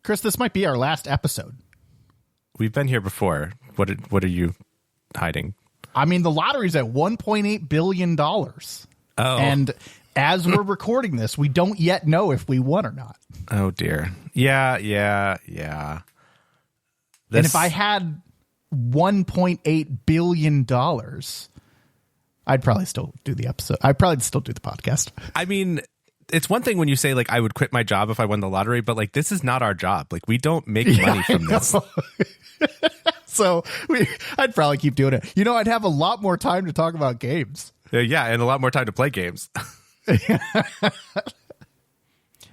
Chris, this might be our last episode. We've been here before. What are you hiding? I mean, the lottery's at $1.8 billion. Oh. And as we're recording this, we don't yet know if we won or not. Oh, dear. Yeah. And if I had $1.8 billion, I'd probably still do the episode. I'd probably still do the podcast. I mean, it's one thing when you say, like, I would quit my job if I won the lottery, but, like, this is not our job. Like, we don't make money from this. So I'd probably keep doing it. You know, I'd have a lot more time to talk about games. Yeah, and a lot more time to play games.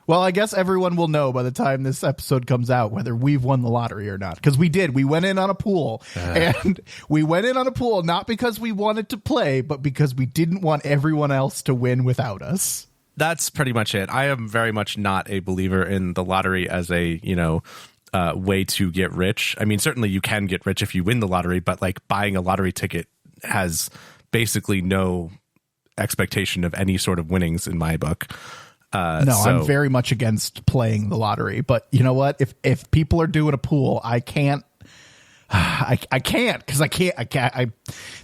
Well, I guess everyone will know by the time this episode comes out whether we've won the lottery or not. Because we did. We went in on a pool. And we went in on a pool not because we wanted to play, but because we didn't want everyone else to win without us. That's pretty much it. I am very much not a believer in the lottery as a, way to get rich. I mean, certainly you can get rich if you win the lottery, but like buying a lottery ticket has basically no expectation of any sort of winnings in my book. I'm very much against playing the lottery, but you know what? If people are doing a pool, I can't because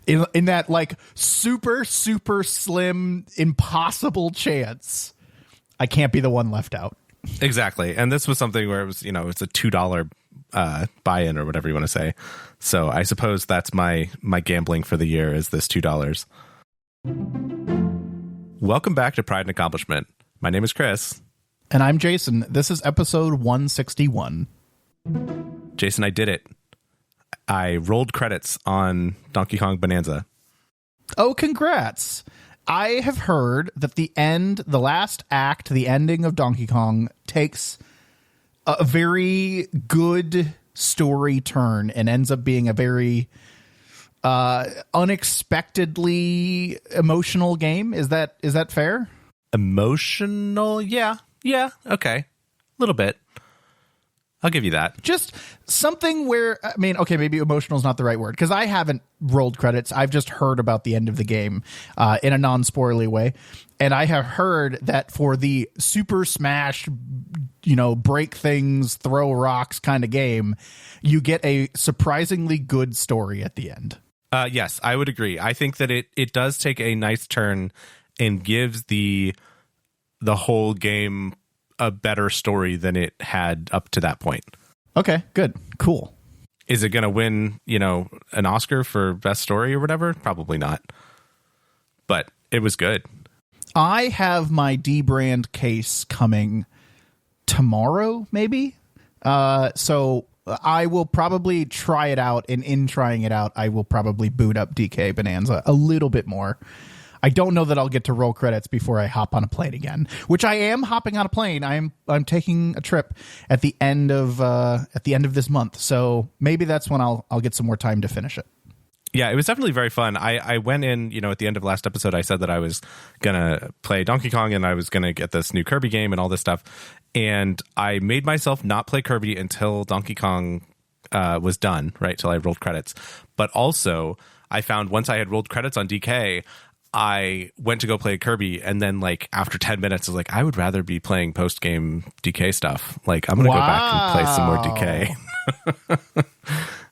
in that like super slim impossible chance, I can't be the one left out. Exactly. And this was something where it was, it's a $2 buy-in or whatever you want to say. So I suppose that's my gambling for the year is this $2. Welcome back to Pride and Accomplishment. My name is Chris. And I'm Jason. This is episode 161. Jason, I did it. I rolled credits on Donkey Kong Bonanza. Oh, congrats. I have heard that the last act, the ending of Donkey Kong takes a very good story turn and ends up being a very unexpectedly emotional game. Is that fair? Emotional? Yeah. Okay. A little bit. I'll give you that. Just something where, I mean, okay, maybe emotional is not the right word because I haven't rolled credits. I've just heard about the end of the game in a non-spoilerly way. And I have heard that for the Super Smash, break things, throw rocks kind of game, you get a surprisingly good story at the end. Yes, I would agree. I think that it does take a nice turn and gives the whole game a better story than it had up to that point. Okay, good. Cool. Is it going to win, an Oscar for best story or whatever? Probably not. But it was good. I have my D-brand case coming tomorrow, maybe. So I will probably try it out, and in trying it out, I will probably boot up DK Bananza a little bit more. I don't know that I'll get to roll credits before I hop on a plane again, which I am hopping on a plane. I'm taking a trip at the end of this month, so maybe that's when I'll get some more time to finish it. Yeah, it was definitely very fun. I went in, at the end of last episode, I said that I was gonna play Donkey Kong and I was gonna get this new Kirby game and all this stuff, and I made myself not play Kirby until Donkey Kong was done, right? Till I rolled credits. But also, I found once I had rolled credits on DK, I went to go play Kirby, and then like after 10 minutes, I was like, I would rather be playing post game DK stuff. Like I'm gonna go back and play some more DK.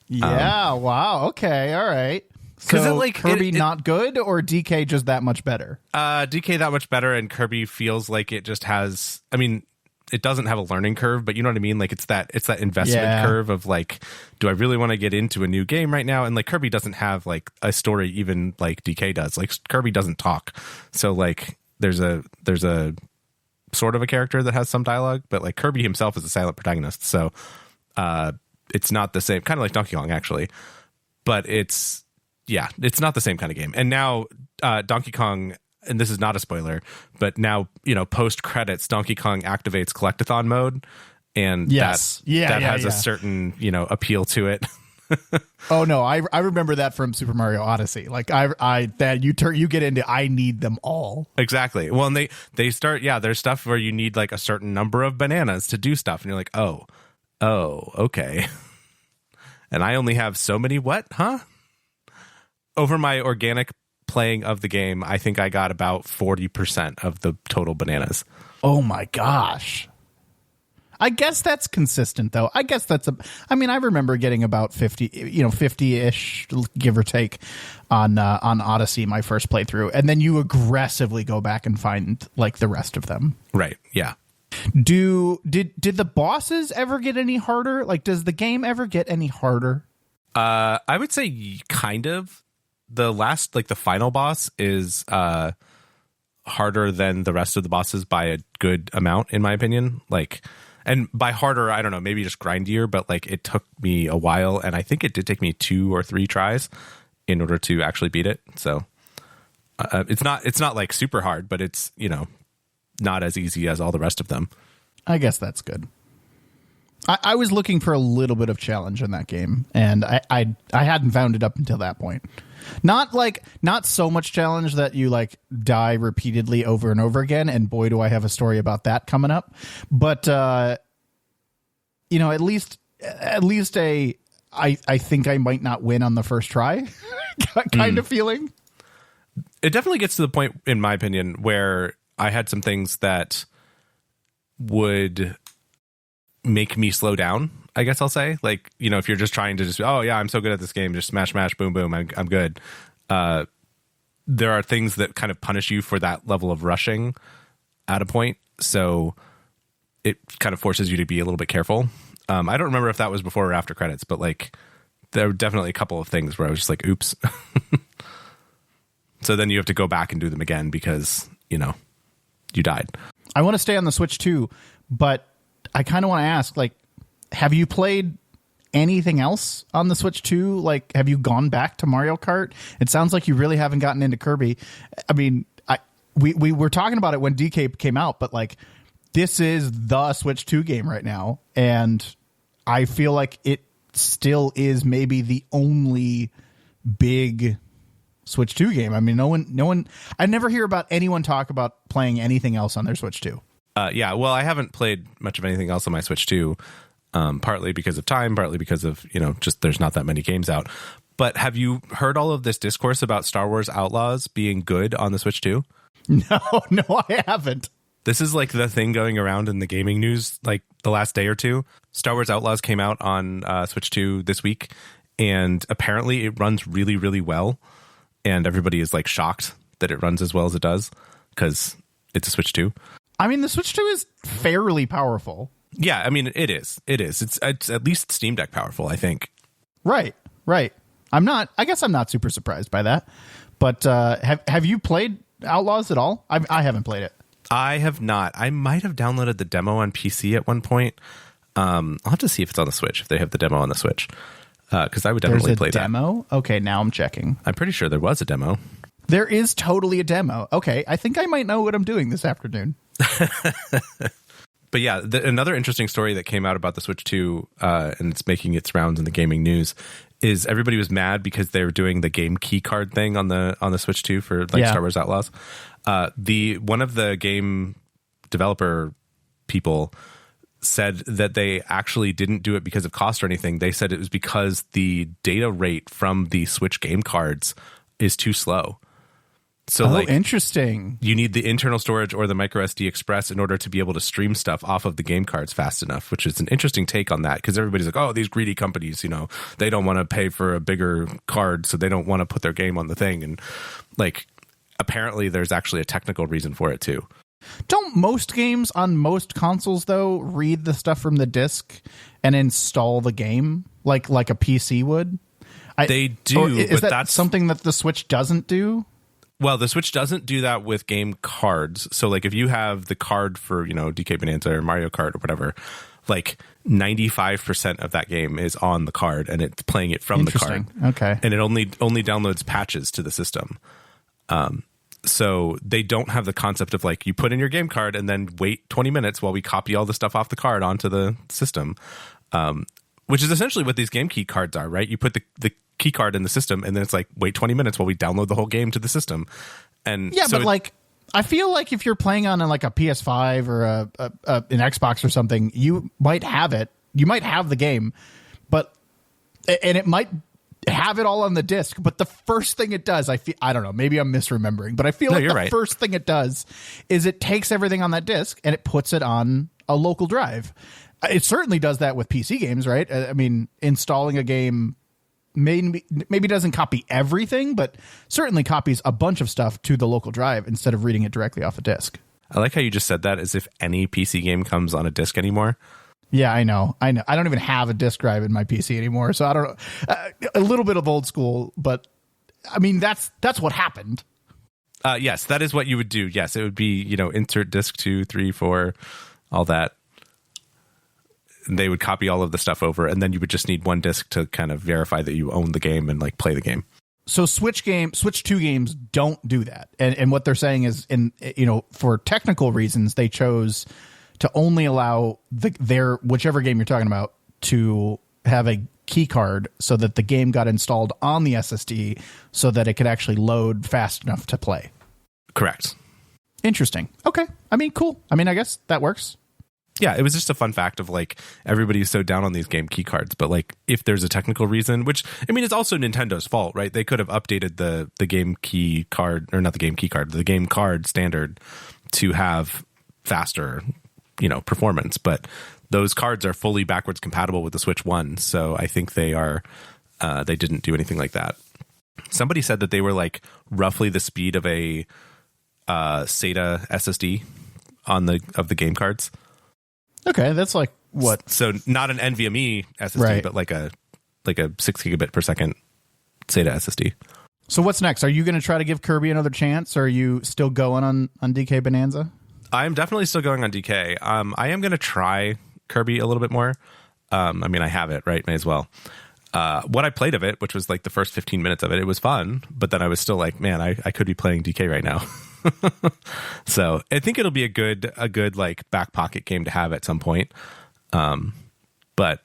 Yeah. Wow. Okay. All right. So Kirby not good or DK just that much better? DK that much better, and Kirby feels like it just has. I mean, it doesn't have a learning curve, but you know what I mean? Like it's that investment curve of like, do I really want to get into a new game right now? And like Kirby doesn't have like a story even like DK does. Like Kirby doesn't talk. So like there's a sort of a character that has some dialogue, but like Kirby himself is a silent protagonist. So it's not the same, kind of like Donkey Kong actually, but it's not the same kind of game. And now Donkey Kong, and this is not a spoiler, but now, post credits, Donkey Kong activates collectathon mode, and that has a certain, appeal to it. Oh no, I remember that from Super Mario Odyssey. Like you get into I need them all. Exactly. Well, and they start, there's stuff where you need like a certain number of bananas to do stuff, and you're like, oh, okay. And I only have so many over my organic playing of the game, I think I got about 40% of the total bananas. Oh my gosh. I guess that's consistent, though. I guess that's I remember getting about 50-ish, give or take, on Odyssey, my first playthrough, and then you aggressively go back and find like the rest of them. Right. Yeah. Did the bosses ever get any harder? Like, does the game ever get any harder? I would say kind of. The last, like the final boss is harder than the rest of the bosses by a good amount, in my opinion. Like, and by harder, I don't know, maybe just grindier, but like it took me a while, and I think it did take me 2 or 3 tries in order to actually beat it. So it's not like super hard, but it's, not as easy as all the rest of them. I guess that's good. I was looking for a little bit of challenge in that game, and I hadn't found it up until that point. Not so much challenge that you like die repeatedly over and over again, and boy do I have a story about that coming up. But at least I think I might not win on the first try kind of feeling. It definitely gets to the point, in my opinion, where I had some things that would make me slow down, I guess I'll say. Like, if you're just trying to just, oh yeah, I'm so good at this game, just smash, boom, boom, I'm good. There are things that kind of punish you for that level of rushing at a point. So it kind of forces you to be a little bit careful. I don't remember if that was before or after credits, but like there were definitely a couple of things where I was just like, oops. So then you have to go back and do them again because, you died. I want to stay on the Switch too, but I kind of want to ask, like, have you played anything else on the Switch 2? Like, have you gone back to Mario Kart? It sounds like you really haven't gotten into Kirby. I mean, we were talking about it when DK came out, but like, this is the Switch 2 game right now, and I feel like it still is maybe the only big Switch 2 game. I mean, no one. I never hear about anyone talk about playing anything else on their Switch 2. Yeah, well, I haven't played much of anything else on my Switch 2, partly because of time, partly because of, just there's not that many games out. But have you heard all of this discourse about Star Wars Outlaws being good on the Switch 2? No, I haven't. This is like the thing going around in the gaming news like the last day or two. Star Wars Outlaws came out on Switch 2 this week, and apparently it runs really, really well. And everybody is like shocked that it runs as well as it does because it's a Switch 2. I mean, the Switch 2 is fairly powerful. Yeah, I mean, it is. It's at least Steam Deck powerful, I think. Right. I guess I'm not super surprised by that. But have you played Outlaws at all? I haven't played it. I have not. I might have downloaded the demo on PC at one point. I'll have to see if it's on the Switch, if they have the demo on the Switch. Because I would definitely play that. There's a demo? Okay, now I'm checking. I'm pretty sure there was a demo. There is totally a demo. Okay, I think I might know what I'm doing this afternoon. But yeah, another interesting story that came out about the Switch 2, and it's making its rounds in the gaming news, is everybody was mad because they were doing the game key card thing on the Switch 2 for Star Wars Outlaws. One of the game developer people said that they actually didn't do it because of cost or anything. They said it was because the data rate from the Switch game cards is too slow. So interesting. You need the internal storage or the micro SD Express in order to be able to stream stuff off of the game cards fast enough, which is an interesting take on that because everybody's like, oh, these greedy companies, they don't want to pay for a bigger card, so they don't want to put their game on the thing. And like, apparently there's actually a technical reason for it too. Don't most games on most consoles, though, read the stuff from the disc and install the game like a PC would? They do. Is that something that the Switch doesn't do? Well, the Switch doesn't do that with game cards. So, like, if you have the card for, DK Bananza or Mario Kart or whatever, like 95% of that game is on the card and it's playing it from the card. Okay. And it only downloads patches to the system. So they don't have the concept of like you put in your game card and then wait 20 minutes while we copy all the stuff off the card onto the system, which is essentially what these game key cards are, right? You put the key card in the system and then it's like wait 20 minutes while we download the whole game to the system. And yeah, so but I feel like if you're playing on like a PS5 or an Xbox or something, you might have it. You might have the game, and it might have it all on the disc, but the first thing it does, I don't know, maybe I'm misremembering, but I feel like the first thing it does is it takes everything on that disc and it puts it on a local drive. It certainly does that with PC games, right? I mean, installing a game maybe doesn't copy everything, but certainly copies a bunch of stuff to the local drive instead of reading it directly off a disk. I like how you just said that as if any PC game comes on a disk anymore. Yeah, I know. I don't even have a disk drive in my PC anymore, so I don't know. A little bit of old school, but I mean, that's what happened. Yes, that is what you would do. Yes, it would be, insert disk 2, 3, 4, all that. And they would copy all of the stuff over, and then you would just need one disk to kind of verify that you own the game and like play the game. So Switch 2 games don't do that. And what they're saying is, for technical reasons, they chose to only allow their whichever game you're talking about to have a key card so that the game got installed on the SSD so that it could actually load fast enough to play. Correct. Interesting. Okay. I mean, cool. I mean, I guess that works. Yeah, it was just a fun fact of like everybody's so down on these game key cards, but like if there's a technical reason, which I mean, it's also Nintendo's fault, right? They could have updated the game key card, or not the game key card, the game card standard to have faster, performance, but those cards are fully backwards compatible with the Switch 1, so I think they didn't do anything like that. Somebody said that they were like roughly the speed of a SATA SSD of the game cards. Okay, that's like what? So not an NVMe SSD, right, but like a 6 gigabit per second SATA SSD. So what's next? Are you going to try to give Kirby another chance, or are you still going on DK Bananza? I'm definitely still going on DK. I am going to try Kirby a little bit more. I mean, I have it, right? May as well. What I played of it, which was like the first 15 minutes of it, it was fun, but then I was still like, man, I could be playing DK right now. So I think it'll be a good like back pocket game to have at some point. But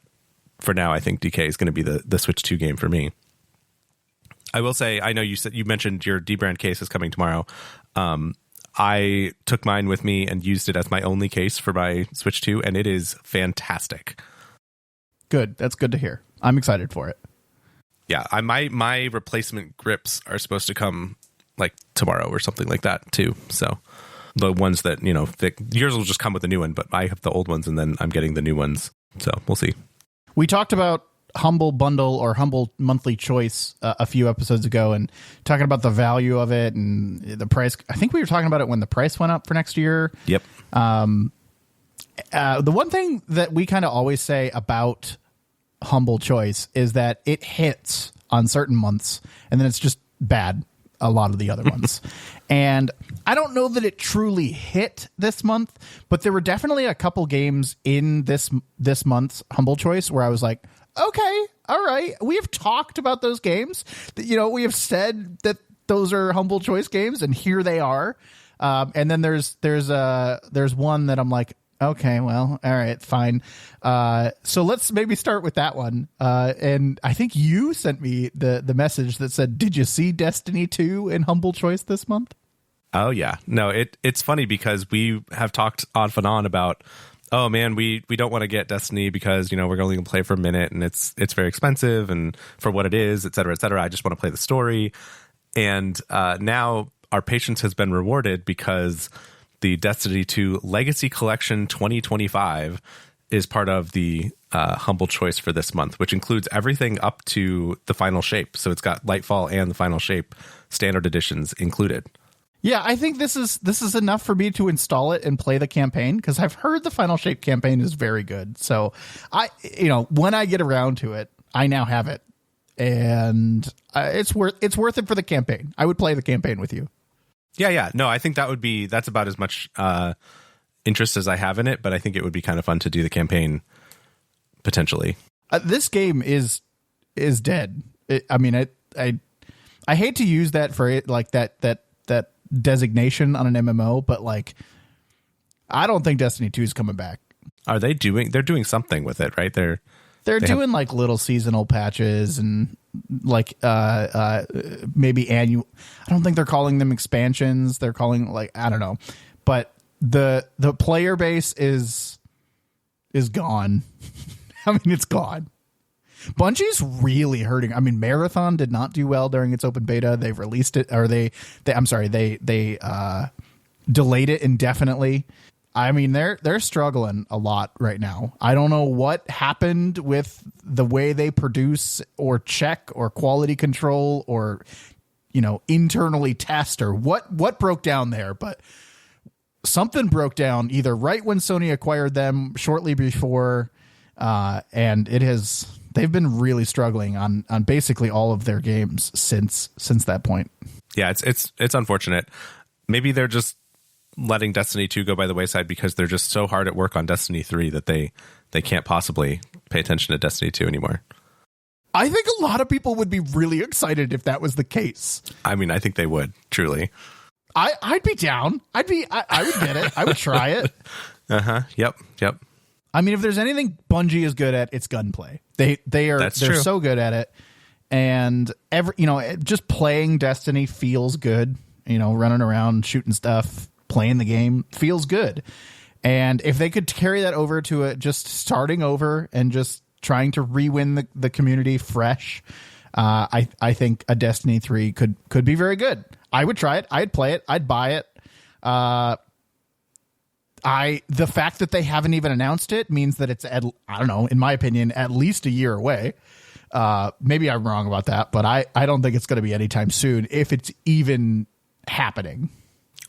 for now, I think DK is going to be the Switch 2 game for me. I will say, I know you mentioned your D-brand case is coming tomorrow. I took mine with me and used it as my only case for my Switch 2, and it is fantastic. Good. That's good to hear. I'm excited for it. Yeah, my replacement grips are supposed to come like tomorrow or something like that too. So the ones that, yours will just come with a new one, but I have the old ones and then I'm getting the new ones. So we'll see. We talked about Humble Bundle or Humble Monthly Choice a few episodes ago and talking about the value of it and the price. I think we were talking about it when the price went up for next year. Yep. The one thing that we kind of always say about Humble Choice is that it hits on certain months and then it's just bad a lot of the other ones. And I don't know that it truly hit this month, but there were definitely a couple games in this month's Humble Choice where I was like, okay, all right, we have talked about those games. We have said that those are Humble Choice games, and here they are. And then there's one that I'm like, okay, well, all right, fine. So let's maybe start with that one. And I think you sent me the message that said, did you see Destiny 2 in Humble Choice this month? Oh, yeah. No, it's funny because we have talked off and on about, oh, man, we don't want to get Destiny because, we're only going to play for a minute and it's very expensive and for what it is, et cetera, et cetera. I just want to play the story. And now our patience has been rewarded because the Destiny 2 Legacy Collection 2025 is part of the Humble Choice for this month, which includes everything up to the Final Shape. So it's got Lightfall and the Final Shape standard editions included. Yeah, I think this is enough for me to install it and play the campaign because I've heard the Final Shape campaign is very good. So when I get around to it, I now have it, and it's worth it for the campaign. I would play the campaign with you. Yeah. No, I think that's about as much interest as I have in it, but I think it would be kind of fun to do the campaign potentially. This game is dead. I hate to use that for it, like that designation on an MMO, but like, I don't think Destiny 2 is coming back. Are they they're doing something with it, right? They're doing like little seasonal patches and like maybe annual. I don't think they're calling them expansions. They're calling I don't know. But the player base is gone. I mean, it's gone. Bungie's really hurting. I mean, Marathon did not do well during its open beta. They've released it, or they delayed it indefinitely. I mean, they're struggling a lot right now. I don't know what happened with the way they produce or check or quality control or, internally test or what broke down there, but something broke down either right when Sony acquired them, shortly before, and they've been really struggling on basically all of their games since that point. Yeah, it's unfortunate. Maybe they're just letting Destiny 2 go by the wayside because they're just so hard at work on Destiny 3 that they can't possibly pay attention to Destiny 2 anymore. I think a lot of people would be really excited if that was the case. I mean, I think they would, truly. I'd be down. I would get it. I would try it. Yep. I mean, if there's anything Bungie is good at, it's gunplay. They're so good at it. And just playing Destiny feels good. Running around, shooting stuff, playing the game feels good. And if they could carry that over to just starting over and just trying to re-win the community fresh, I think a Destiny 3 could be very good. I would try it. I'd play it. I'd buy it. The fact that they haven't even announced it means that it's I don't know, in my opinion, at least a year away. Maybe I'm wrong about that, but I don't think it's going to be anytime soon if it's even happening.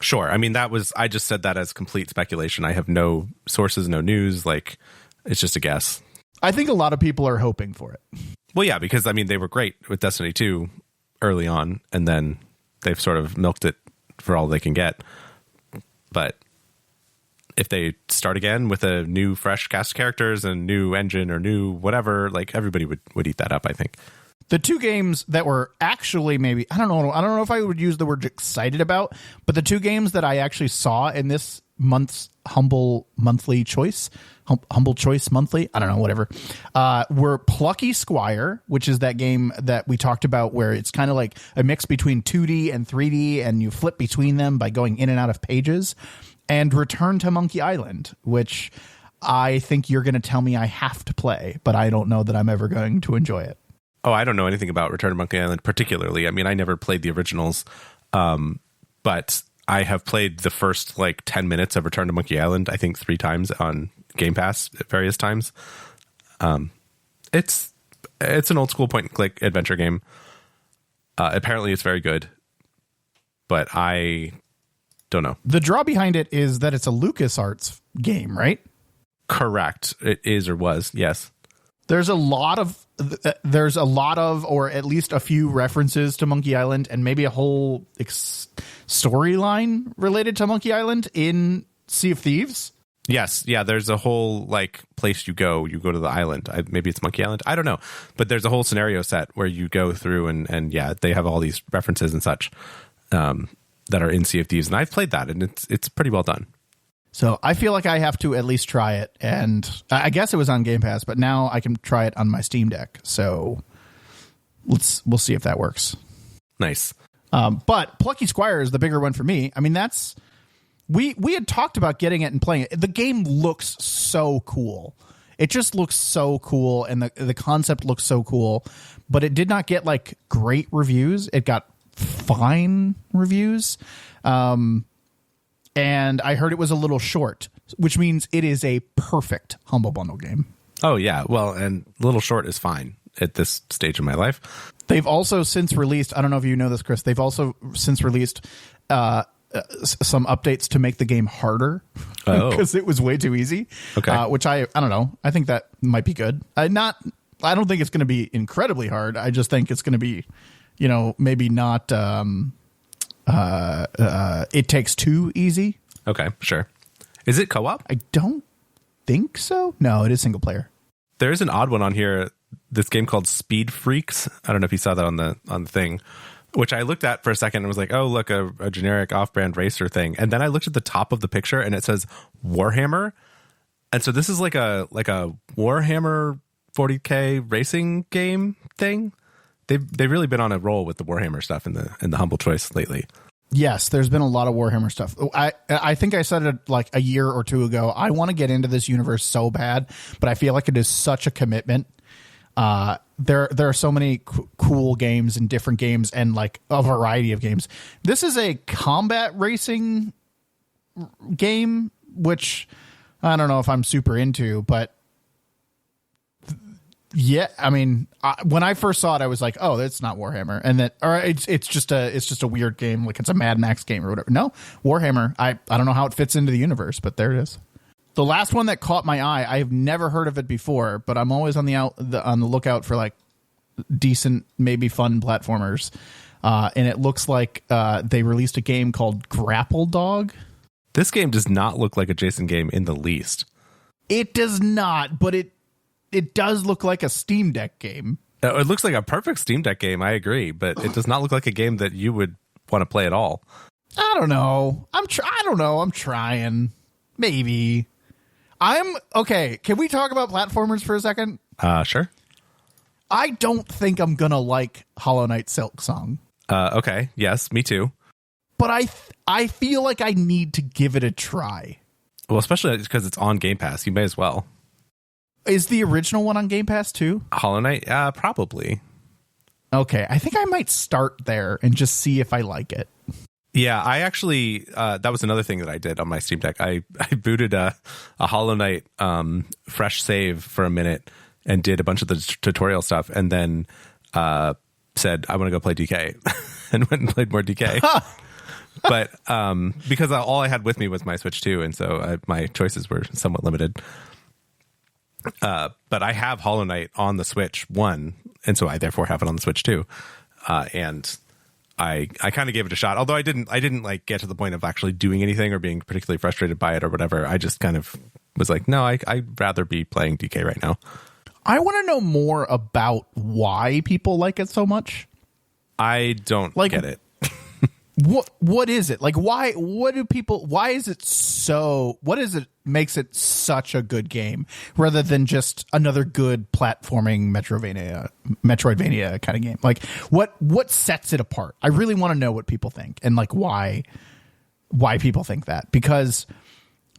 Sure. I mean, I just said that as complete speculation. I have no sources, no news. Like, it's just a guess. I think a lot of people are hoping for it. Well, yeah, because I mean, they were great with Destiny 2 early on, and then they've sort of milked it for all they can get. But if they start again with a new, fresh cast of characters and new engine or new whatever, like everybody would eat that up, I think. The two games that were actually maybe, I don't know if I would use the word excited about, but the two games that I actually saw in this month's Humble Choice Monthly, I don't know, whatever, were Plucky Squire, which is that game that we talked about where it's kind of like a mix between 2D and 3D and you flip between them by going in and out of pages, and Return to Monkey Island, which I think you're going to tell me I have to play, but I don't know that I'm ever going to enjoy it. Oh, I don't know anything about Return to Monkey Island particularly. I mean, I never played the originals, but I have played the first 10 minutes of Return to Monkey Island, I think 3 times on Game Pass at various times. It's an old school point and click adventure game. Apparently it's very good, but I don't know. The draw behind it is that it's a LucasArts game, right? Correct. It is or was. Yes. There's a lot of, or at least a few references to Monkey Island and maybe a whole storyline related to Monkey Island in Sea of Thieves. Yes. Yeah. There's a whole place you go to the island. Maybe it's Monkey Island. I don't know, but there's a whole scenario set where you go through and yeah, they have all these references and such, that are in Sea of Thieves. And I've played that and it's pretty well done. So I feel like I have to at least try it. And I guess it was on Game Pass, but now I can try it on my Steam Deck. So we'll see if that works. Nice. But Plucky Squire is the bigger one for me. I mean, we had talked about getting it and playing it. The game looks so cool. It just looks so cool. And the concept looks so cool, but it did not get great reviews. It got fine reviews. And I heard it was a little short, which means it is a perfect Humble Bundle game. Oh, yeah. Well, and little short is fine at this stage of my life. They've also since released, I don't know if you know this, Chris, they've also since released some updates to make the game harder because it was way too easy. Okay. Which I don't know. I think that might be good. I don't think it's going to be incredibly hard. I just think it's going to be, maybe not... It Takes Two easy. Okay, sure. Is it co-op? I don't think so. No, it is single player. There's an odd one on here. This game called Speed Freaks. I don't know if you saw that on the thing, which I looked at for a second and was like, oh, look, a generic off-brand racer thing. And then I looked at the top of the picture and it says Warhammer. And so this is like a Warhammer 40K racing game thing. They've really been on a roll with the Warhammer stuff in the Humble Choice lately. Yes, there's been a lot of Warhammer stuff. I think I said it a year or two ago. I want to get into this universe so bad, but I feel like it is such a commitment. There are so many cool games and different games and a variety of games. This is a combat racing game which I don't know if I'm super into, but yeah, I mean, when I first saw it, I was like, "Oh, that's not Warhammer," and that, or it's just a weird game, like it's a Mad Max game or whatever. No, Warhammer. I don't know how it fits into the universe, but there it is. The last one that caught my eye, I've never heard of it before, but I'm always on the lookout for like decent, maybe fun platformers, and it looks like they released a game called Grapple Dog. This game does not look like a Jason game in the least. It does not, but it does look like a Steam Deck game. It looks like a perfect Steam Deck game, I agree, but it does not look like a game that you would want to play at all. I don't know. I don't know. I'm trying. Maybe. Okay. Can we talk about platformers for a second? Sure. I don't think I'm going to like Hollow Knight Silksong. Okay. Yes, me too. But I feel like I need to give it a try. Well, especially because it's on Game Pass. You may as well. Is the original one on Game Pass too? Hollow Knight? Probably. Okay. I think I might start there and just see if I like it. Yeah, I actually, that was another thing that I did on my Steam Deck. I booted a Hollow Knight fresh save for a minute and did a bunch of the tutorial stuff, and then said, I want to go play DK, and went and played more DK. But because all I had with me was my Switch 2, and so my choices were somewhat limited. But I have Hollow Knight on the Switch 1, and so I therefore have it on the Switch 2. And I kind of gave it a shot, although I didn't like get to the point of actually doing anything or being particularly frustrated by it or whatever. I just kind of was like, no, I'd rather be playing DK right now. I want to know more about why people like it so much. I don't get it. What is it? Like, why is it so, what is it makes it such a good game rather than just another good platforming Metroidvania kind of game? Like, what sets it apart? I really want to know what people think and like why people think that, because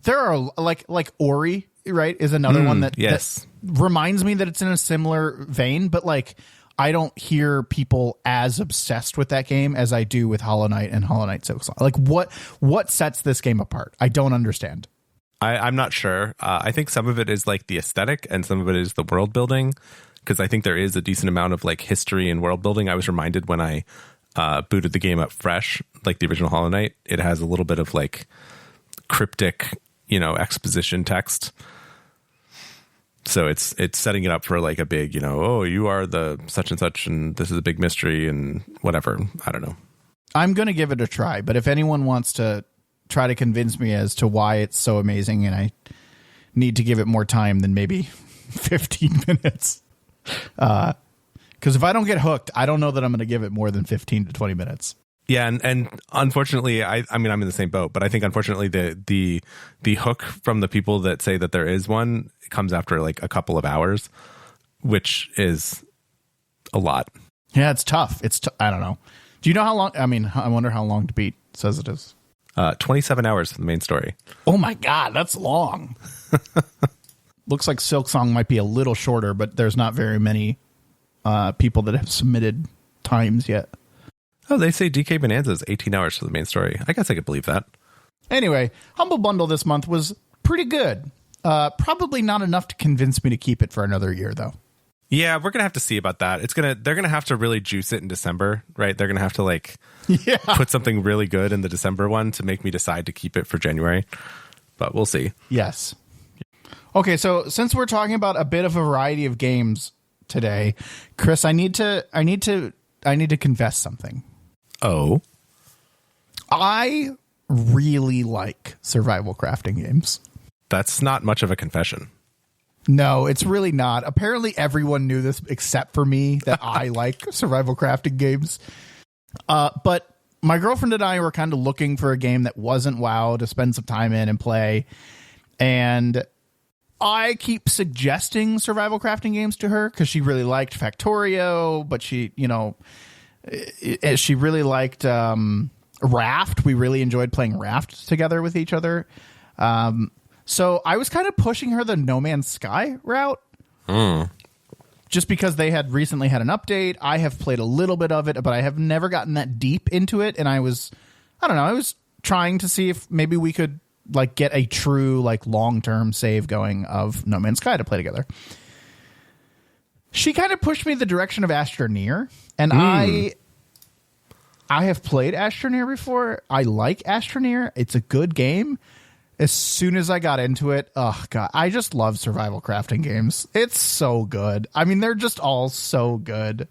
there are like Ori, right, is another one that reminds me that it's in a similar vein, but like I don't hear people as obsessed with that game as I do with Hollow Knight and Hollow Knight Silksong. Like what sets this game apart? I don't understand. I'm not sure. I think some of it is like the aesthetic and some of it is the world building, because I think there is a decent amount of like history and world building. I was reminded when I booted the game up fresh, like the original Hollow Knight, it has a little bit of like cryptic, exposition text. So it's setting it up for like a big, you are the such and such, and this is a big mystery and whatever. I don't know. I'm going to give it a try, but if anyone wants to try to convince me as to why it's so amazing and I need to give it more time than maybe 15 minutes. Because if I don't get hooked, I don't know that I'm going to give it more than 15 to 20 minutes. Yeah, and unfortunately, I mean, I'm in the same boat, but I think unfortunately the hook from the people that say that there is one comes after like a couple of hours, which is a lot. Yeah, it's tough. I don't know. Do you know how long? I mean, I wonder how long to beat says it is. 27 hours for the main story. Oh my God, that's long. Looks like Silksong might be a little shorter, but there's not very many people that have submitted times yet. Oh, they say DK Bananza is 18 hours for the main story. I guess I could believe that. Anyway, Humble Bundle this month was pretty good. Probably not enough to convince me to keep it for another year, though. Yeah, we're gonna have to see about that. They're gonna have to really juice it in December, right? They're gonna have to put something really good in the December one to make me decide to keep it for January. But we'll see. Yes. Okay, so since we're talking about a bit of a variety of games today, Chris, I need to confess something. Oh. I really like survival crafting games. That's not much of a confession. No, it's really not. Apparently everyone knew this except for me, that I like survival crafting games. But my girlfriend and I were kind of looking for a game that wasn't WoW to spend some time in and play. And I keep suggesting survival crafting games to her because she really liked Factorio, but she really liked Raft. We really enjoyed playing Raft together with each other. So I was kind of pushing her the No Man's Sky route. Just because they had recently had an update. I have played a little bit of it, but I have never gotten that deep into it. And I was trying to see if maybe we could like get a true like long-term save going of No Man's Sky to play together. She kind of pushed me the direction of Astroneer, and I have played Astroneer before. I like Astroneer. It's a good game. As soon as I got into it, oh god, I just love survival crafting games. It's so good. I mean, they're just all so good.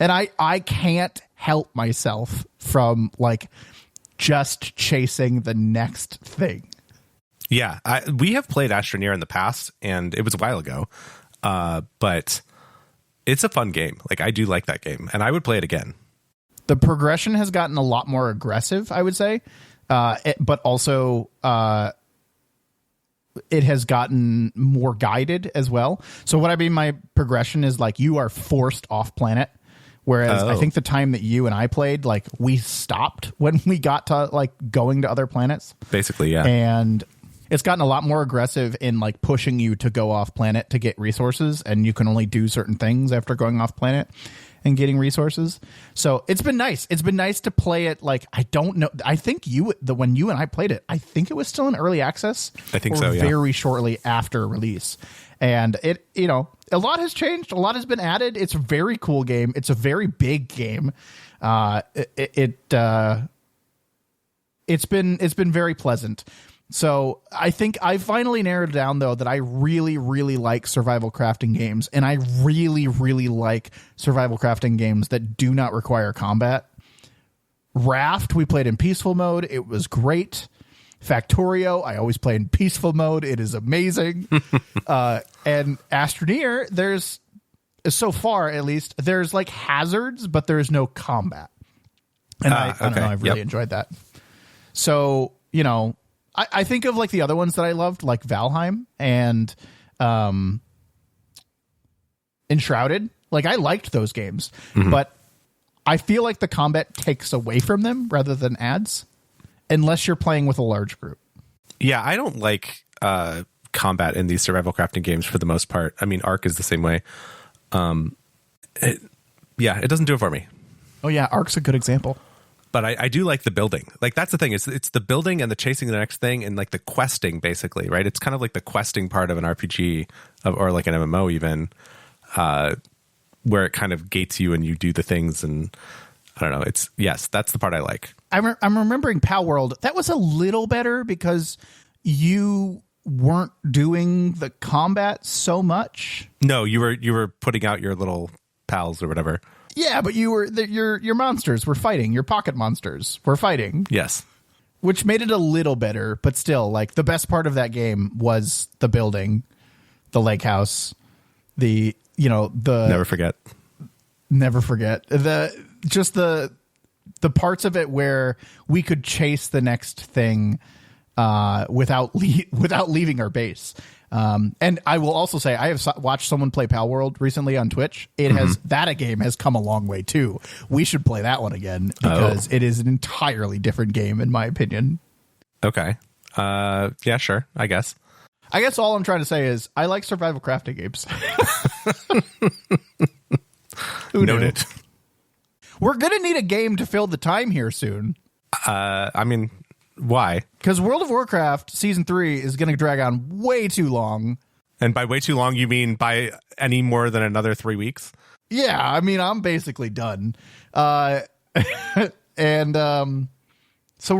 And I can't help myself from like just chasing the next thing. Yeah, we have played Astroneer in the past, and it was a while ago. But it's a fun game. Like, I do like that game, and I would play it again. The progression has gotten a lot more aggressive, I would say. But also it has gotten more guided as well. So what I mean by progression is like you are forced off planet. Whereas I think the time that you and I played, like we stopped when we got to like going to other planets. Basically, yeah. And it's gotten a lot more aggressive in like pushing you to go off planet to get resources. And you can only do certain things after going off planet and getting resources. So it's been nice. It's been nice to play it. Like, I don't know. I think when you and I played it, I think it was still in early access. I think so, yeah. Very shortly after release. And it, you know, a lot has changed. A lot has been added. It's a very cool game. It's a very big game. It's been very pleasant. So I think I finally narrowed down, though, that I really, really like survival crafting games. And I really, really like survival crafting games that do not require combat. Raft, we played in peaceful mode. It was great. Factorio, I always play in peaceful mode. It is amazing. And Astroneer, there's, so far at least, there's like hazards, but there's no combat. And I don't know, I've really enjoyed that. So, you know, I think of like the other ones that I loved, like Valheim and Enshrouded. Like, I liked those games, but I feel like the combat takes away from them rather than adds, unless you're playing with a large group. Yeah, I don't like combat in these survival crafting games for the most part. I mean, Ark is the same way. It doesn't do it for me. Oh yeah, Ark's a good example. But I do like the building. Like, that's the thing. It's the building and the chasing the next thing and like the questing, basically, right? It's kind of like the questing part of an RPG or like an MMO even, where it kind of gates you and you do the things. And I don't know. That's the part I like. I'm remembering Pal World. That was a little better because you weren't doing the combat so much. No, you were putting out your little pals or whatever. Yeah, but your monsters were fighting. Your pocket monsters were fighting. Yes. Which made it a little better, but still, like, the best part of that game was the building, the lake house, the Never forget. The parts of it where we could chase the next thing without leaving our base. And I will also say, I have watched someone play Pal World recently on Twitch. That game has come a long way too. We should play that one again because it is an entirely different game, in my opinion. Okay. Yeah, sure. I guess all I'm trying to say is I like survival crafting games. Noted. We're going to need a game to fill the time here soon. I mean, why? Because World of Warcraft Season 3 is going to drag on way too long. And by way too long, you mean by any more than another 3 weeks? Yeah, I mean, I'm basically done. So we're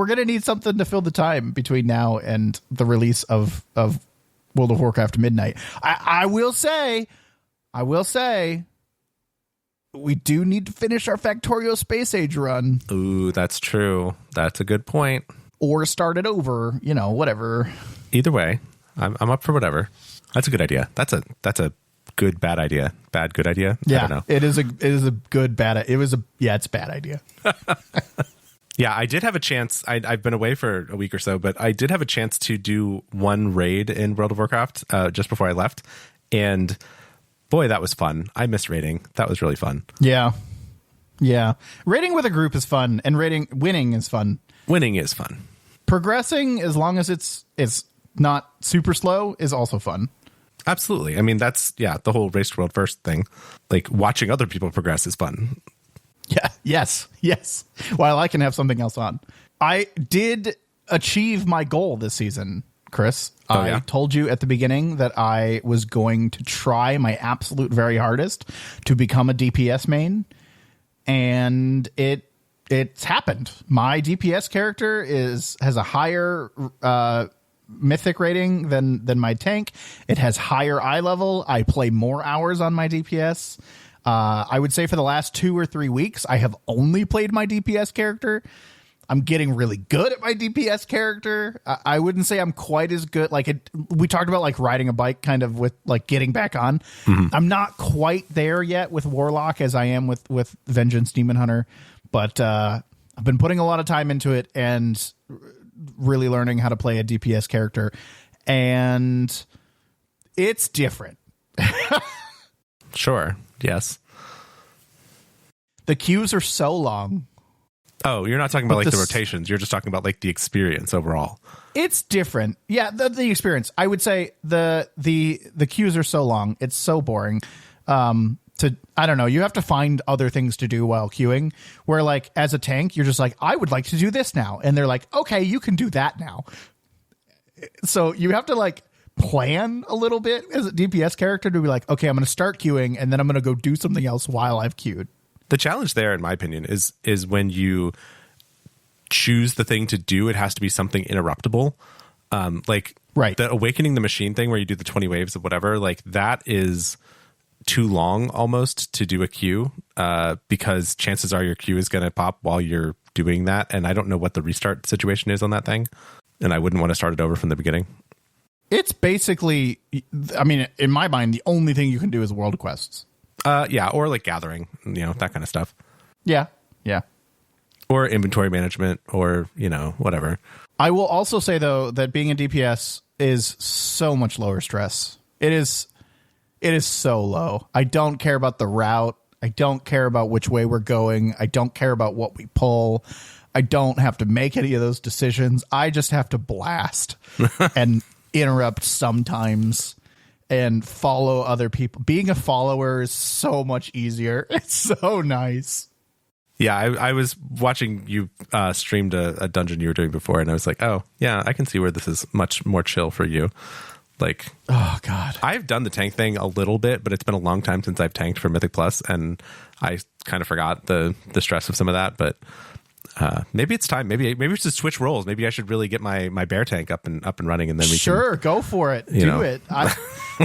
going to need something to fill the time between now and the release of World of Warcraft Midnight. I will say, we do need to finish our Factorio Space Age run. Ooh, that's true. That's a good point. Or start it over, whatever. Either way, I'm up for whatever. That's a good idea. That's a good bad idea. Bad good idea. Yeah, I don't know. It is a good bad. It's a bad idea. Yeah, I did have a chance. I've been away for a week or so, but I did have a chance to do one raid in World of Warcraft just before I left, and boy, that was fun. I missed raiding. That was really fun. Yeah. Raiding with a group is fun, and winning is fun. Winning is fun. Progressing, as long as it's not super slow, is also fun. Absolutely. I mean, that's the whole race to world first thing. Like, watching other people progress is fun. Yeah. Yes. While I can have something else on. I did achieve my goal this season, Chris. Yeah? I told you at the beginning that I was going to try my absolute very hardest to become a DPS main, and it's happened. My DPS character has a higher mythic rating than my tank. It has higher eye level. I play more hours on my DPS. I would say for the last 2 or 3 weeks, I have only played my DPS character. I'm getting really good at my DPS character. I wouldn't say I'm quite as good. We talked about like riding a bike kind of with like getting back on. Mm-hmm. I'm not quite there yet with Warlock as I am with Vengeance Demon Hunter, but I've been putting a lot of time into it and really learning how to play a DPS character, and it's different. Sure. Yes. The queues are so long. Oh, you're not talking about like the rotations. You're just talking about like the experience overall. It's different. Yeah, the experience. I would say the queues are so long. It's so boring. I don't know. You have to find other things to do while queuing, where like as a tank, you're just like, I would like to do this now. And they're like, okay, you can do that now. So you have to like plan a little bit as a DPS character to be like, okay, I'm going to start queuing and then I'm going to go do something else while I've queued. The challenge there, in my opinion, is when choose the thing to do, it has to be something interruptible. Right. The Awakening the Machine thing where you do the 20 waves of whatever, like that is too long almost to do a queue, because chances are your queue is going to pop while you're doing that. And I don't know what the restart situation is on that thing. And I wouldn't want to start it over from the beginning. It's basically, I mean, in my mind, the only thing you can do is world quests. Yeah, or like gathering, that kind of stuff. Yeah. Or inventory management, or, whatever. I will also say, though, that being a DPS is so much lower stress. It is so low. I don't care about the route. I don't care about which way we're going. I don't care about what we pull. I don't have to make any of those decisions. I just have to blast and interrupt sometimes and follow other people. Being a follower is so much easier. It's so nice. Yeah, I was watching you streamed a dungeon you were doing before, and I was like, oh, yeah, I can see where this is much more chill for you. Like, oh, God. I've done the tank thing a little bit, but it's been a long time since I've tanked for Mythic Plus, and I kind of forgot the stress of some of that, but maybe it's time. Maybe we should switch roles. Maybe I should really get my bear tank up and running, and then we can go for it. Do it.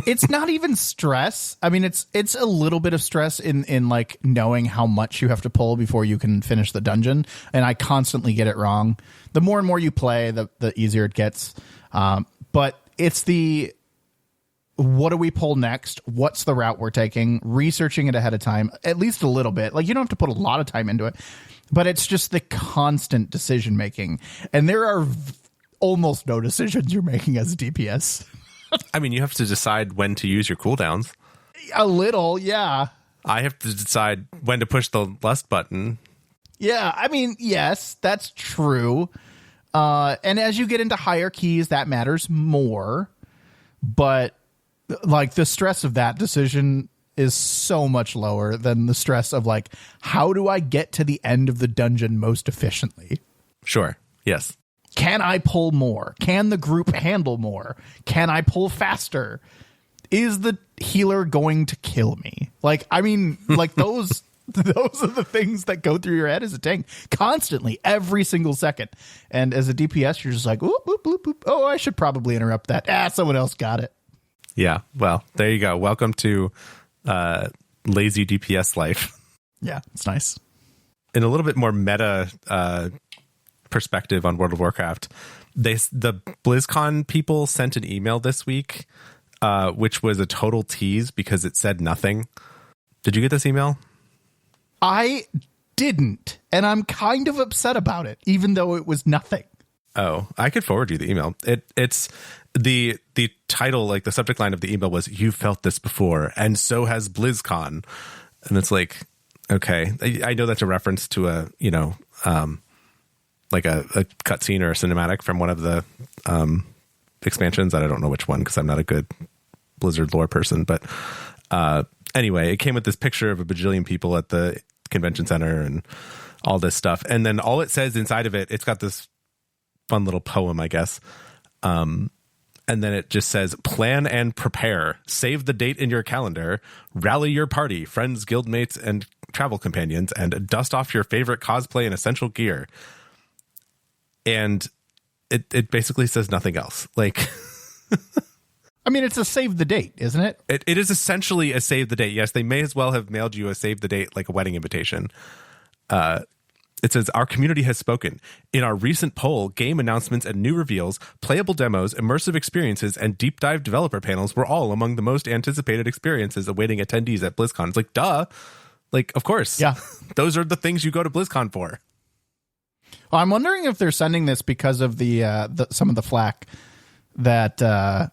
It's not even stress. I mean, it's a little bit of stress in like knowing how much you have to pull before you can finish the dungeon, and I constantly get it wrong. The more and more you play, the easier it gets. But it's what do we pull next? What's the route we're taking? Researching it ahead of time, at least a little bit. Like, you don't have to put a lot of time into it, but it's just the constant decision making. And there are almost no decisions you're making as a DPS. I mean, you have to decide when to use your cooldowns. A little, yeah. I have to decide when to push the lust button. Yeah, I mean, yes, that's true. And as you get into higher keys, that matters more. But like the stress of that decision is so much lower than the stress of like, how do I get to the end of the dungeon most efficiently? Sure. Yes. Can I pull more? Can the group handle more? Can I pull faster? Is the healer going to kill me? Like, I mean, like those are the things that go through your head as a tank constantly, every single second. And as a DPS, you're just like, oop, oop, oop, oop. Oh, I should probably interrupt that. Someone else got it. Yeah. Well, there you go. Welcome to lazy DPS life. Yeah, it's nice. In a little bit more meta perspective on World of Warcraft, the BlizzCon people sent an email this week, which was a total tease because it said nothing. Did you get this email? I didn't, and I'm kind of upset about it, even though it was nothing. Oh, I could forward you the email. It's the title, like the subject line of the email was, "You've felt this before, and so has BlizzCon." And it's like, okay, I know that's a reference to a like a cutscene or a cinematic from one of the expansions. I don't know which one because I'm not a good Blizzard lore person. But anyway, it came with this picture of a bajillion people at the convention center and all this stuff. And then all it says inside of it, it's got this fun little poem, I guess. And then it just says, plan and prepare. Save the date in your calendar. Rally your party, friends, guildmates, and travel companions, and dust off your favorite cosplay and essential gear. And it basically says nothing else. Like, I mean, it's a save the date, isn't it? It is essentially a save the date. Yes, they may as well have mailed you a save the date, like a wedding invitation. It says, our community has spoken. In our recent poll, game announcements and new reveals, playable demos, immersive experiences, and deep dive developer panels were all among the most anticipated experiences awaiting attendees at BlizzCon. It's like, duh. Like, of course. Yeah. Those are the things you go to BlizzCon for. Well, I'm wondering if they're sending this because of the some of the flack that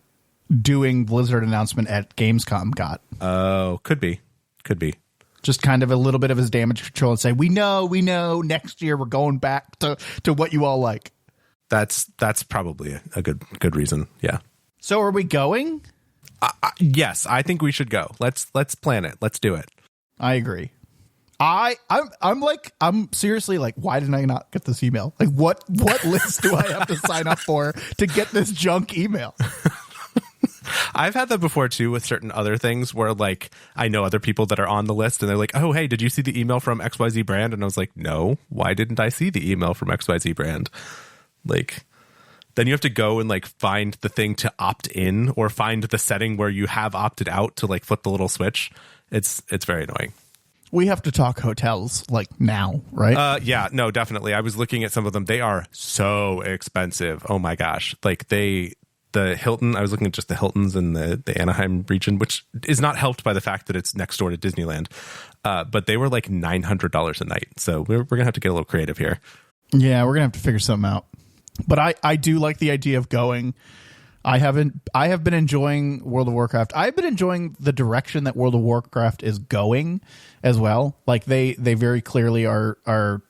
doing Blizzard announcement at Gamescom got. Oh, could be. Just kind of a little bit of his damage control and say, we know, next year we're going back to what you all like. That's probably a good reason. Yeah. So are we going? Yes, I think we should go. Let's plan it. Let's do it. I agree. I'm seriously like, why didn't I not get this email? Like, what list do I have to sign up for to get this junk email? I've had that before too with certain other things where like I know other people that are on the list and they're like, oh, hey, did you see the email from XYZ brand? And I was like, no, why didn't I see the email from XYZ brand? Like, then you have to go and like find the thing to opt in or find the setting where you have opted out to like flip the little switch. It's very annoying. We have to talk hotels like now, right? Yeah, no, definitely. I was looking at some of them. They are so expensive. Oh my gosh. Like the Hilton, I was looking at just the Hiltons in the Anaheim region, which is not helped by the fact that it's next door to Disneyland. But they were like $900 a night. So we're going to have to get a little creative here. Yeah, we're going to have to figure something out. But I do like the idea of going. I have been enjoying World of Warcraft. I've been enjoying the direction that World of Warcraft is going as well. Like they very clearly are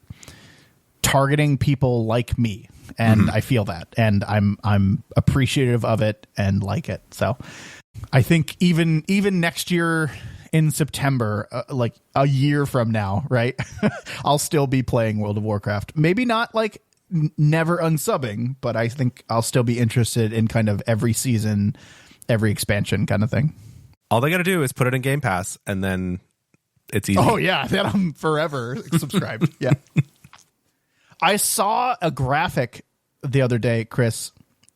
targeting people like me. And I feel that, and I'm appreciative of it and like it. So I think even next year in September, like a year from now, right, I'll still be playing World of Warcraft. Maybe not like never unsubbing, but I think I'll still be interested in kind of every season, every expansion kind of thing. All they got to do is put it in Game Pass, and then it's easy. Oh yeah, then I'm forever subscribed. Yeah. I saw a graphic the other day, Chris,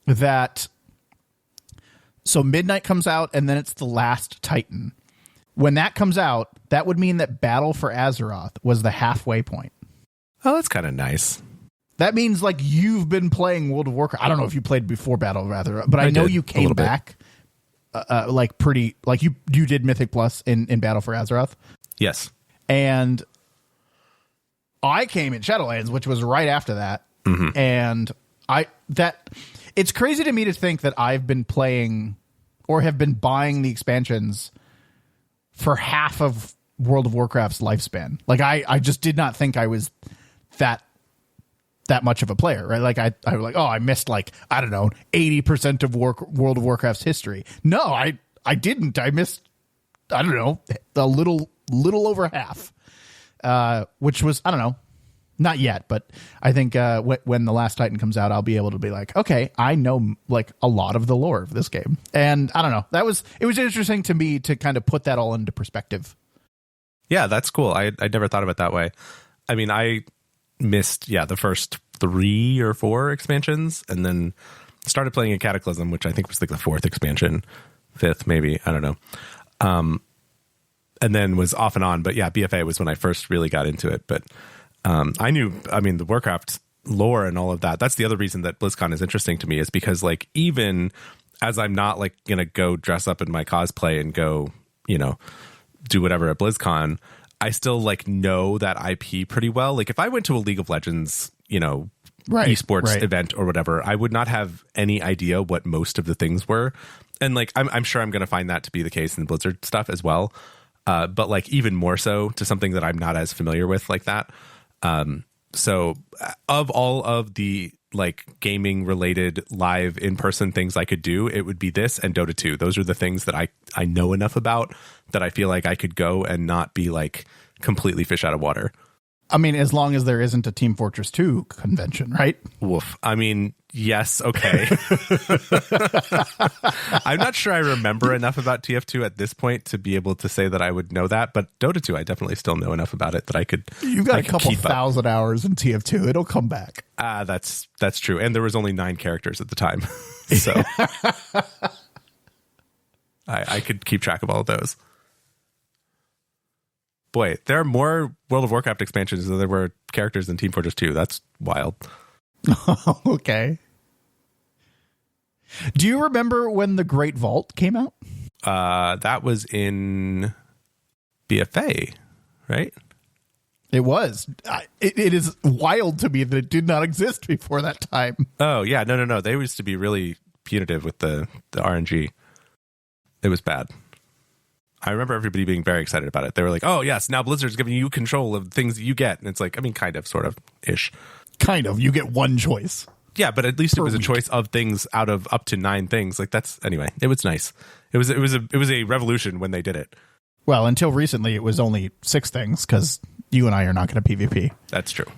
that so Midnight comes out and then it's the last Titan. When that comes out, that would mean that Battle for Azeroth was the halfway point. Oh, that's kind of nice. That means like you've been playing World of Warcraft. I don't know if you played before Battle for Azeroth, but I know you came back like pretty, like you did Mythic Plus in Battle for Azeroth. Yes. And I came in Shadowlands, which was right after that. Mm-hmm. And it's crazy to me to think that I've been playing or have been buying the expansions for half of World of Warcraft's lifespan. Like I just did not think I was that much of a player, right? Like I was like, oh, I missed like, I don't know, 80% of World of Warcraft's history. No, I didn't. I missed, I don't know, a little over half. Which was, I don't know, not yet, but I think when The Last Titan comes out, I'll be able to be like, okay, I know like a lot of the lore of this game. And I don't know, it was interesting to me to kind of put that all into perspective. Yeah, that's cool. I never thought of it that way. I mean, I missed, the first 3 or 4 expansions and then started playing a Cataclysm, which I think was like the 4th expansion, 5th maybe, I don't know. And then was off and on. But yeah, BFA was when I first really got into it. But the Warcraft lore and all of that, that's the other reason that BlizzCon is interesting to me, is because like, even as I'm not like going to go dress up in my cosplay and go, do whatever at BlizzCon, I still like know that IP pretty well. Like if I went to a League of Legends, esports event or whatever, I would not have any idea what most of the things were. And like, I'm sure I'm going to find that to be the case in Blizzard stuff as well. But like even more so to something that I'm not as familiar with like that. So of all of the like gaming related live in-person things I could do, it would be this and Dota 2. Those are the things that I know enough about that I feel like I could go and not be like completely fish out of water. I mean, as long as there isn't a Team Fortress 2 convention, right? Woof. I mean, Yes, okay. I'm not sure I remember enough about TF2 at this point to be able to say that I would know that, but Dota 2, I definitely still know enough about it that I could. You've got a couple thousand hours in TF2. It'll come back. That's true. And there was only 9 characters at the time. So I could keep track of all of those. Boy, there are more World of Warcraft expansions than there were characters in Team Fortress 2. That's wild. Okay. Do you remember when the Great Vault came out? That was in BFA, right? It was. It is wild to me that it did not exist before that time. Oh, yeah. No. They used to be really punitive with the RNG. It was bad. I remember everybody being very excited about it. They were like, oh, yes, now Blizzard's giving you control of things that you get. And it's like, I mean, kind of, sort of, ish. Kind of. You get one choice. Yeah, but at least it was a choice of things out of up to 9 things. Like that's anyway. It was nice. It was a revolution when they did it. Well, until recently, it was only 6 things because you and I are not going to PvP. That's true.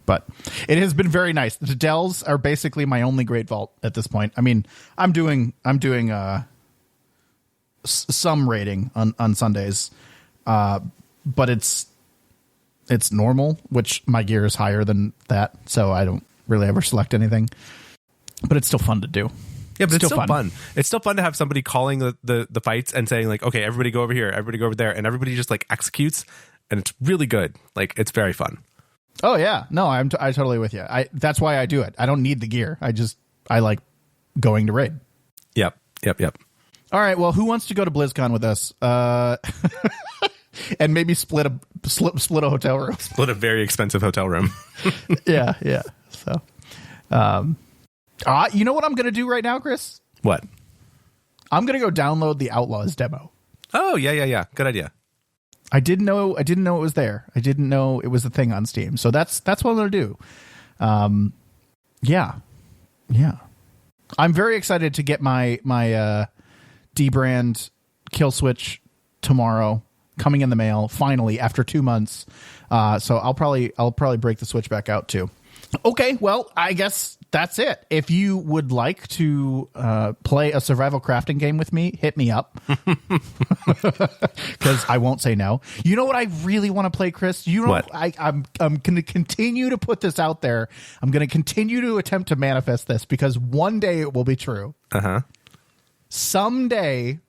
But it has been very nice. The Dells are basically my only Great Vault at this point. I mean, I'm doing some raiding on Sundays, but it's normal, which my gear is higher than that, so I don't really ever select anything. But it's still fun to do. Yeah, but it's still fun. It's still fun to have somebody calling the fights and saying like, okay, everybody go over here, everybody go over there, and everybody just like executes, and it's really good. Like it's very fun. Oh yeah, no, I'm totally with you. That's why I do it. I don't need the gear. I like going to raid. Yep. All right, well, who wants to go to BlizzCon with us? And maybe split a hotel room. Split a very expensive hotel room. Yeah. So, you know what I'm going to do right now, Chris? What? I'm going to go download the Outlaws demo. Oh, yeah. Good idea. I didn't know it was there. I didn't know it was a thing on Steam. So that's what I'm going to do. Yeah. I'm very excited to get my D-brand kill switch tomorrow, coming in the mail finally after 2 months. So I'll probably break the switch back out too. Okay, well, I guess that's it. If you would like to play a survival crafting game with me, hit me up. Because I won't say no. You know what I really want to play, Chris? You know what? I'm going to continue to put this out there. I'm going to continue to attempt to manifest this because one day it will be true. Uh-huh. Someday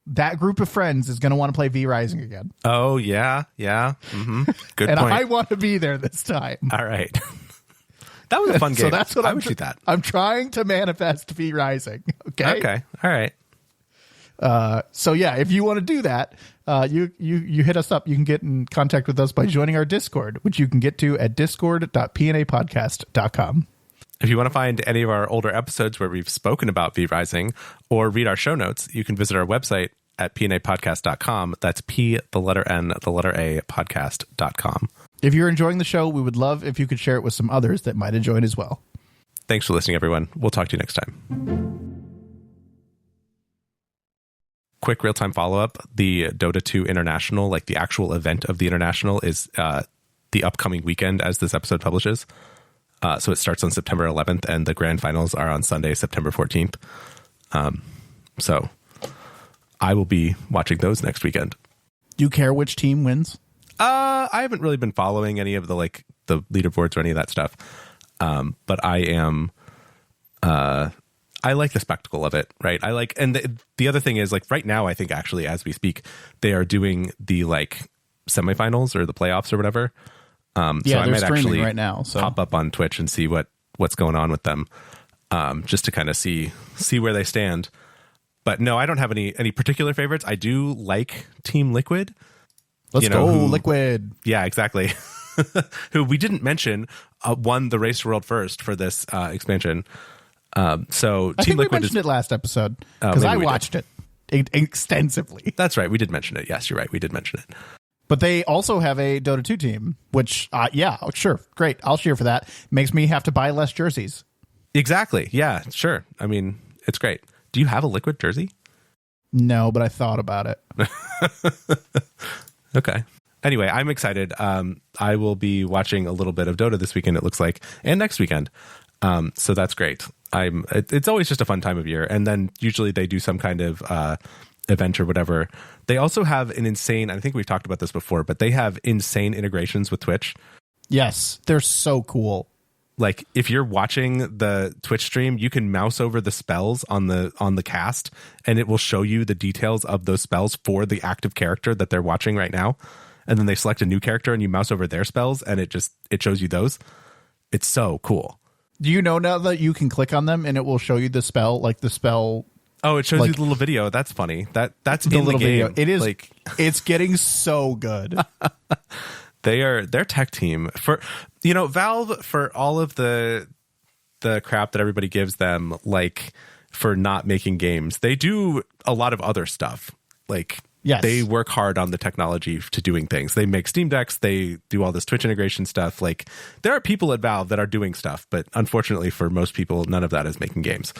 that group of friends is going to want to play V Rising again. Oh, yeah. Mm-hmm. Good and point. I want to be there this time. All right. That was a fun game. So that's what I would do that. I'm trying to manifest V Rising. Okay. All right. So yeah, if you want to do that, you hit us up. You can get in contact with us by joining our Discord, which you can get to at discord.pnapodcast.com. If you want to find any of our older episodes where we've spoken about V Rising or read our show notes, you can visit our website at pnapodcast.com. That's P, the letter N, the letter A, podcast.com. If you're enjoying the show, we would love if you could share it with some others that might enjoy it as well. Thanks for listening, everyone. We'll talk to you next time. Quick real-time follow-up. The Dota 2 International, like the actual event of the International, is the upcoming weekend as this episode publishes. So it starts on September 11th, and the grand finals are on Sunday, September 14th. So I will be watching those next weekend. Do you care which team wins? I haven't really been following any of the leaderboards or any of that stuff. But I am, I like the spectacle of it, right? And the other thing is right now, I think actually as we speak, they are doing the semifinals or the playoffs or whatever. So I might actually right now, pop up on Twitch and see what's going on with them, just to kind of see where they stand. But no, I don't have any particular favorites. I do like Team Liquid. Let's go, Liquid. Yeah, exactly. Who we didn't mention won the Race to World First for this expansion. So I Team think Liquid we mentioned it last episode because I watched it extensively. That's right. We did mention it. Yes, you're right. We did mention it. But they also have a Dota 2 team, which, yeah, sure. Great. I'll cheer for that. Makes me have to buy less jerseys. Exactly. Yeah, sure. I mean, it's great. Do you have a Liquid jersey? No, but I thought about it. Okay. Anyway, I'm excited. I will be watching a little bit of Dota this weekend, it looks like, and next weekend. So that's great. It's always just a fun time of year. And then usually they do some kind of event or whatever. They also have an insane, I think we've talked about this before, but they have insane integrations with Twitch. Yes, they're so cool. Like if you're watching the Twitch stream, you can mouse over the spells on the cast and it will show you the details of those spells for the active character that they're watching right now. And then they select a new character and you mouse over their spells and it shows you those. It's so cool. Do you know now that you can click on them and it will show you the spell, like the spell? Oh, it shows you the little video. That's funny. That's the little video. It is like it's getting so good. Their tech team for Valve, for all of the crap that everybody gives them, like for not making games, they do a lot of other stuff. Like yes. They work hard on the technology to doing things. They make Steam Decks. They do all this Twitch integration stuff. Like there are people at Valve that are doing stuff, but unfortunately for most people, none of that is making games.